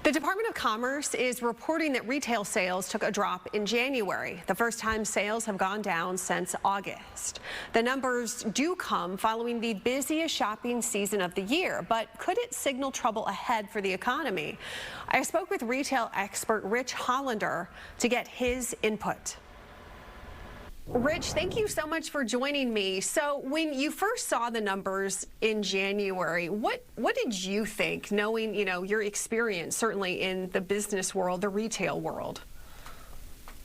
The Department of Commerce is reporting that retail sales took a drop in January, the first time sales have gone down since August. The numbers do come following the busiest shopping season of the year, but could it signal trouble ahead for the economy? I spoke with retail expert Rich Hollander to get his input. Rich, thank you so much for joining me. So when you first saw the numbers in January, what did you think, knowing, your experience certainly in the business world, the retail world?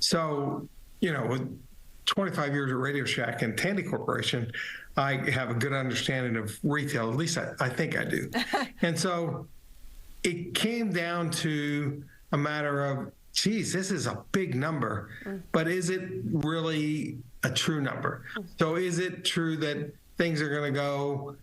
So, with 25 years at Radio Shack and Tandy Corporation, I have a good understanding of retail. At least I think I do. And so it came down to a matter of, geez, this is a big number, but is it really a true number? So is it true that things are going to go,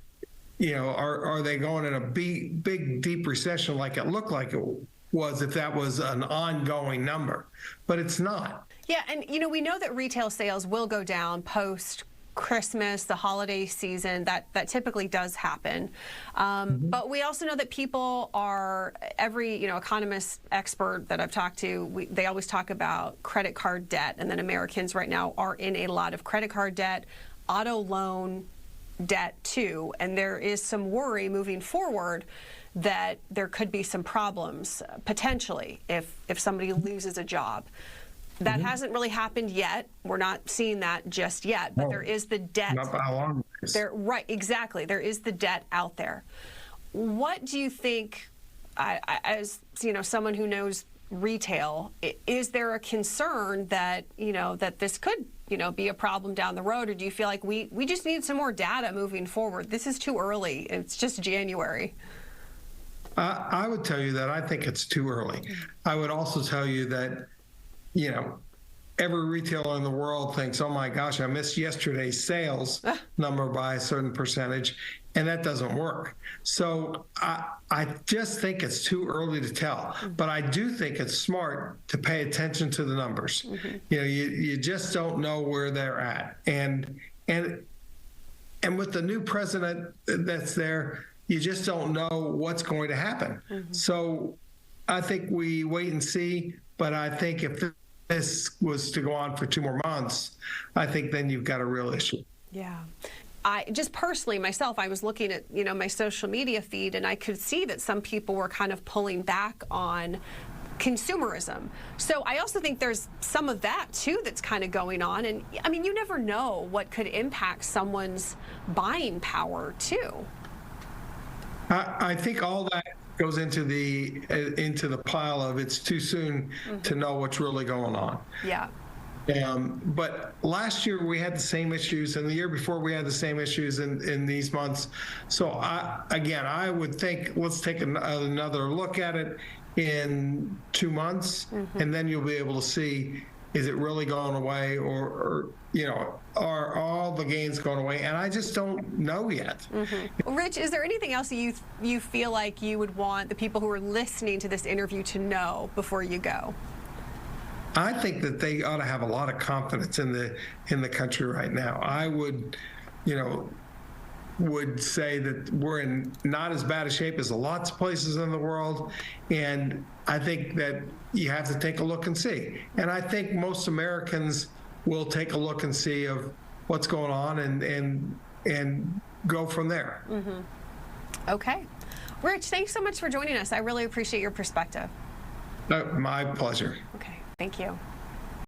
are they going in a big, deep recession like it looked like it was if that was an ongoing number? But it's not. Yeah, and we know that retail sales will go down post Christmas, the holiday season, that typically does happen. But we also know that people are, every economist expert that I've talked to, they always talk about credit card debt, and then Americans right now are in a lot of credit card debt, auto loan debt too, and there is some worry moving forward that there could be some problems potentially if somebody loses a job. That hasn't really happened yet. We're not seeing that just yet, but there is the debt. Not by a long ways. Right, exactly. There is the debt out there. What do you think, as someone who knows retail, is there a concern that that this could be a problem down the road, or do you feel like we just need some more data moving forward? This is too early. It's just January. I would tell you that I think it's too early. I would also tell you that every retailer in the world thinks, oh my gosh, I missed yesterday's sales number by a certain percentage, and that doesn't work. So I just think it's too early to tell, but I do think it's smart to pay attention to the numbers. You just don't know where they're at. And with the new president that's there, you just don't know what's going to happen. So I think we wait and see. But I think if this was to go on for 2 more months, I think then you've got a real issue. Yeah. I just personally, myself, I was looking at, my social media feed, and I could see that some people were kind of pulling back on consumerism. So I also think there's some of that too that's kind of going on. And I mean, you never know what could impact someone's buying power too. I think all that goes into the pile of it's too soon to know what's really going on. Yeah. But last year we had the same issues, and the year before we had the same issues in these months. So I would think let's take another look at it in 2 months, and then you'll be able to see, is it really going away, or are all the gains going away? And I just don't know yet. Rich, is there anything else that you feel like you would want the people who are listening to this interview to know before you go? I think that they ought to have a lot of confidence in the country right now. I would say that we're in not as bad a shape as lots of places in the world, and I think that you have to take a look and see. And I think most Americans will take a look and see of what's going on and go from there. Okay. Rich, thanks so much for joining us. I really appreciate your perspective. My pleasure. Okay, thank you.